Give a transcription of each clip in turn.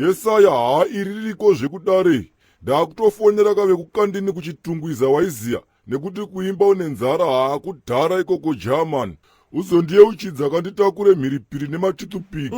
yesaya haa iri ririko zvekudare. Ndakutofonera kave kukandini kuchitungwiza waiziya, nekuti kuimba une nzara haa kudhara ikoko German. Uzondiyeuchidza kanditakure mhiripiri nematutupiki.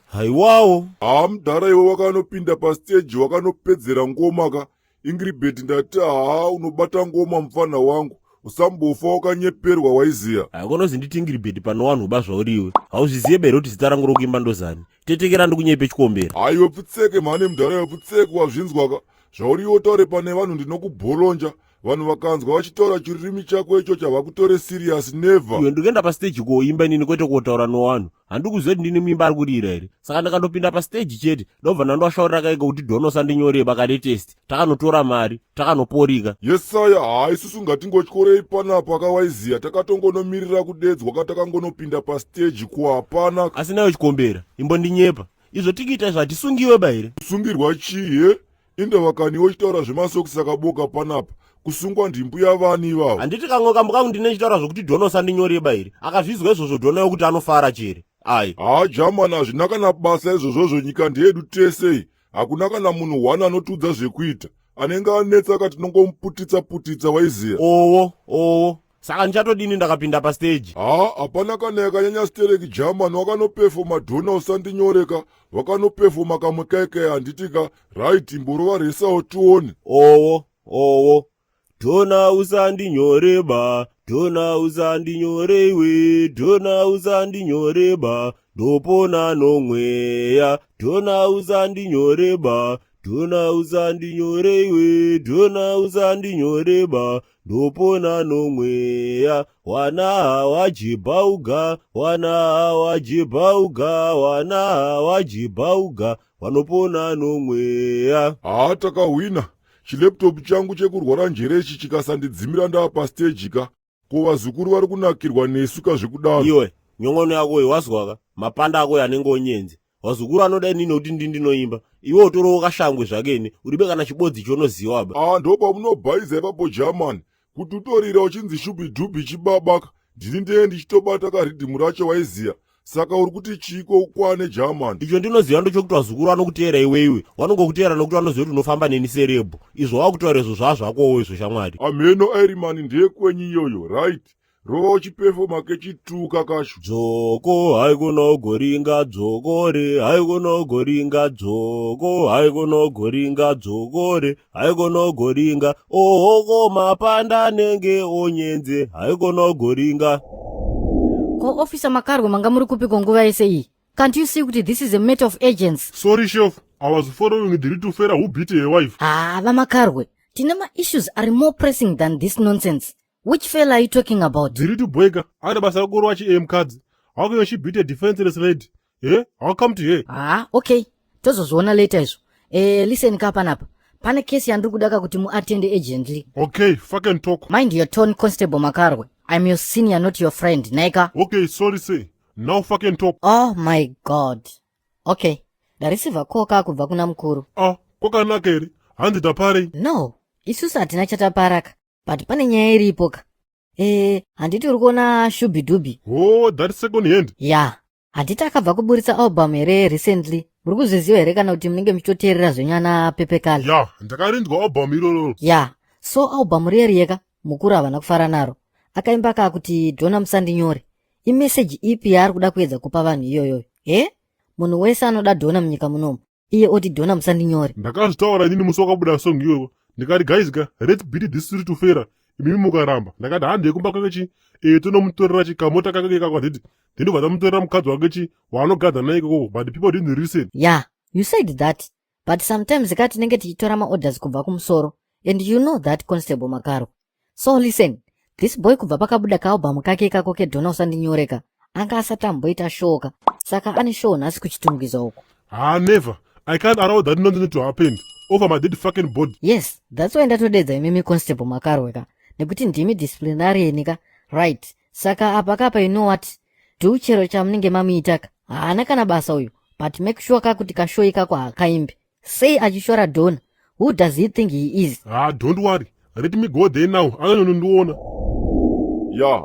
Haiwawo. Haa mudhara iwe wakanopinda pastage wakanopedzera ngoma ka. Ingrid ndati haa unobata ngoma mufana wangu. Usambofa wakanyeperwa waiziya. Haikonozi nditi Ingrid pano wanhu bazvauriwe. Hauzviziye bere kuti zita rangu rokuimba ndozani. Tetekera ndikunyepe chikombera. Aiwe pfutseke mhane mudhara iwe pfutseke wazvinzwaka. Zvauriwo taure pane vanhu ndinokubolonja. Vanhu vakanzwa vachitaura chirurimi chako icho chavakutore serious never. Iwe ndikuenda pastage koimba nini kwete kotaura nevanhu. Handikuziva kuti ndine mimba ari kurira here. Saka ndakandopinda pastage chete. Ndobva ndandoshaurira kaika kuti Donosa ndinyoreba karetest. Takanotora mari, takanoporika. Yesaya haa isusu ngatingotyorei panapa kawaiziya. Takatongonomirira kudedzwa katakangonopinda pastage kuhapana. Asi nayo chikombera, imbondinyepa. Izvo tikiita zvatisungiwe baire. Kusungirwa chii? Indavakaniwo chitaura zvemasokisi akaboka panapa. Kusungwa ndimbu yavani ivavo. Handiti kamwe kambo kangu ndine chitaura zvokuti Donosa ndinyoreba here. Akazvizwa izvozvo Dona yokuti anofara chere. Ai. Haa German hazvina kana basa izvozvozvo nyika ndeyedu tesei. Hakuna kana munhu wani anotudza zvekuita. Anenge anetsa kati nongomuputitsa waiziya. Owo. Saka ndichatodini ndakapinda pastage. Haa hapana kana yakanyanya stereki German wakanopefoma Dona usandinyoreka. Wakanopefoma kamwe kaikai handitika. Right imborova resawo tione. Owo. Dona usandinyoreba. Dona usandinyoreiwe. Dona usandinyoreba. Ndopona nomweya. Dona usandinyoreba. Dona usandinyoreiwe. Dona usandinyoreba. Ndopona nomweya. Wana wajibauga. Wana wajibauga. Wana wajibauga. Wanopona nomweya. Haa takahwina. Chileptopu changu chekurwara njere ichi chikasandidzimira ndava pastage ka. Ko vazukuru vari kunakirwa nesu kazvekudaro. Iwe nyongono yako iyi wazwaka mapanda ako anenge onyenze. Vazukuru anoda nini kuti ndinoimba. Iwe utorowo kashangwe zvakeni uribe kana chibodzi chonoziwa ba. Ndopa munobhaiza ipapo German. Kuti utorira uchinzi shubidhubi chibabaka. Ndini ndeye ndichitobata karidhimu racho waiziya. Saka uri kuti chiko ukwane German. Icho ndinoziva ndochokuti vazukuru vanokuteera iwe vanongokuteera nokuti vanoziva kuti unofamba neni serebho. Izvo wakutaura izvo zvazvakowo izvo shamwari. Ameno airimani ndiye kwenyu iyoyo right. Rova uchipefoma kechituka kashu. Dzoko haikunogoringa dzokore. Haikunogoringa dzoko. Haikunogoringa dzokore. Haikunogoringa. Ohoko mapanda nenge onyenze. Haikunogoringa. Ko officer Makarwe manga muri kupiko nguva yese iyi. Can't you see kuti this is a matter of urgence? Sorry chef, I was following Ndiri to Fera who beat her wife. Makarwe, tinema issues are more pressing than this nonsense. Which fella are you talking about? Ndiri to Bwega, ada basa rakoro wachi AM cards. How can she beat a defenseless lady? I'll come to her. Okay. Tozozona later iso. Listen kapanapa. Pane case yandiri kudaka kuti muattend urgently. Okay, fucking talk. Mind your tone, Constable Makarwe. I'm your senior, not your friend, Naika. Okay, sorry say. Now fucking talk. Oh my God. Okay. Darisiva koka kubva kuna mukuru. Koka nakeri. Handi tapari. No. Isusu hatina chataparaka. But pane nyaya iripo ka. Handiti uri kuona shubidubi. Oh, that's second hand. Yeah. Handiti akabva kuburitsa album here recently. Muri kuzviziva here kana kuti munenge muchitoteerera zvonyana pepekali. Yeah, ndakarindwa album iroro. Yeah. So album riyeka mukuru havana kufara naro. Akaimba kakuti Dona musandinyore. Imeseji ipi yaari kuda kuedza kupa vanhu iyoyo. Munhu wese anoda Dona munyika munomu. Iye oti Dona musandinyore. Ndakazvitaura nini musi wakabuda song iyoyo. Ndikati guys let's beat this city to Fera. Imimi mukaramba. Ndakati handi yekumba kakechi. Tonomutorera chikamota kakeke kakwadhiti. Ndinobva tamutorera mukadzi wakechi waanogadza naye ikoko. But people didn't listen. Yeah, you said that. But sometimes tinenge tichitora maorders kubva kumusoro. And you know that, Constable Makaro. So listen. This boy kubva pakabuda kaalbum kake kako keDona usandinyoreka. Anga asatamboita shoka. Saka ane show nhasi kuchitungiza uko. Never. I can't allow that nonsense to happen. Over my dead fucking body. Yes, that's why ndatodedza imimi Constable Makarweka. Nekuti ndimi disciplinarian ka. Right. Saka apakapa you know what? Do chero chamunenge mamuitaka. Haana kana basa uyu. But make sure kakuti kashow ikako hakaimbi. Say achishora Dona. Who does he think he is? Don't worry. Let me go there now. Anonondiona.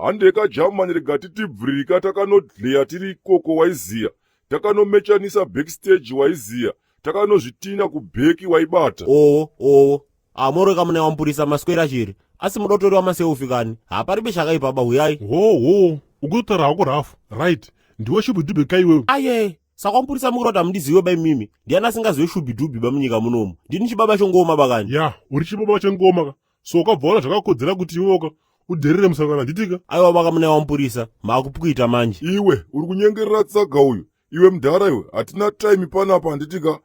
Handeka German regati tibvurika takanodleya tiri ikoko waiziya. Takanomechanisa backstage waiziya. takanozvitina kubheki waibata. owo amoreka mune wampurisa maswera chiri asi mudotori wamaseufi kani haparibe chakaipa baba huyai. ho ukutotaura hako rafu right ndiwe shubhidhubhi kaiwewe. aye sakampurisa mukurota mundiziwe bai mimi ndiani asingaziwe shubhidhubhi bamunyika munomu ndini chibaba chongoma bakani. ya uri chibaba chengoma ka so ukabvaona zvakakodzera kuti iwoka udherere musangana nditika. aiwa baka mune wampurisa maakupwita manje. Iwe uri kunyengerera tsaga uyu. Iwe mudhara iwe hatina time panapa handitika.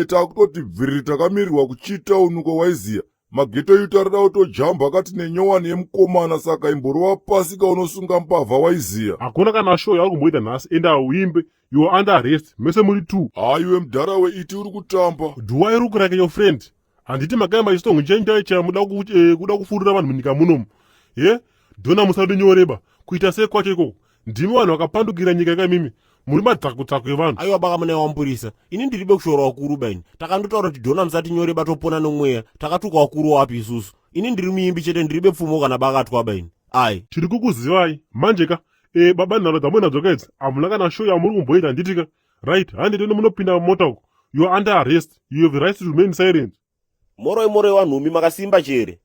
Takutoti bviriri takamirirwa kuchita unuko waiziya. Maghetto yuta rida kutojamba akati nenyowani yemukomana saka imborova pasi kaunosunga mbavha waiziya. hakuna kana show yauri kumboita nhasi enda uimbe you are under arrest mese muri 2. Iwe mudhara we iti uri kutamba. do I look like your friend? handiti makai machitongo chenjaicha kuda kufurira vanhu munyika munomu ye dhona musadinyoreba kuita sei kwacho ikoko ndimi vanhu vakapandukira nyika yakamimi muri madzakutsaku evanhu. aiwa baka mune wampurisa ini ndiribe kushora wakuru baini takandotaura kuti dhona musatinyoreba topona nomweya takatuka wakuru wapi isusu ini ndiri muimbi chete ndiribe pfumo kana bakatwa baini ai chiri kukuzivai manje ka baba nharo dzamwe nadzo kaidzi hamuna kana show yamuri kumboita nditika right handitende munopinda mumota uko you are under arrest you have the right to remain silent. moroi wanhumi makasimba chere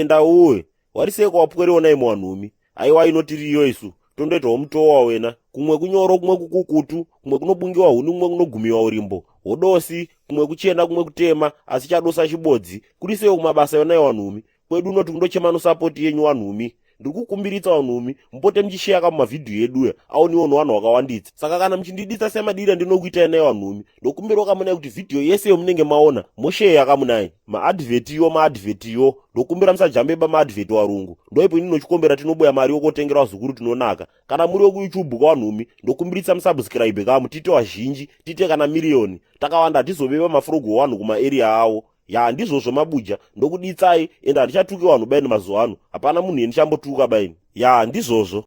ndauwe wariseko wapwerewo imo wanhumi aiwa inotiriyo isu tondoitawo mutowa wena kumwe kunyoro kumwe kukukutu kumwe kunobungiwa huni kumwe kunogumiwa urimbo hodosi kumwe kuchena kumwe kutema asi chadosa chibodzi kurisewo kumabasa yona yewanhumi kwedu unoti kundochema sapoti yenyu wanhumi ndiri kukumbiritsa wanhumi mupote muchisheyaka mumavhidhiyo eduya aoniwo vanhu vakawanditsa saka kana muchindiditsa semadiri andinokuitai naye wanhumi ndokumbirawo kamunai kuti vhidhiyo yese yomunenge maona mosheya kamunai maadvhetiyo ndokumbira musajambeba maadvheti warungu ndoipo ini nochikombera tinoboya mari yokotengera wazukuru tinonaka kana muri wekuyoutube kwawanhumi ndokumbiritsa musabscribe kamu tite wazhinji tite kana miriyoni takawanda hatizobeba mafurogo wanhu kumaeriya awo ya ndizvozvo mabuja ndokuditsai ende handichatuke vanhu baini mazuva ano hapana munhu endichambotuka baini ya ndizvozvo.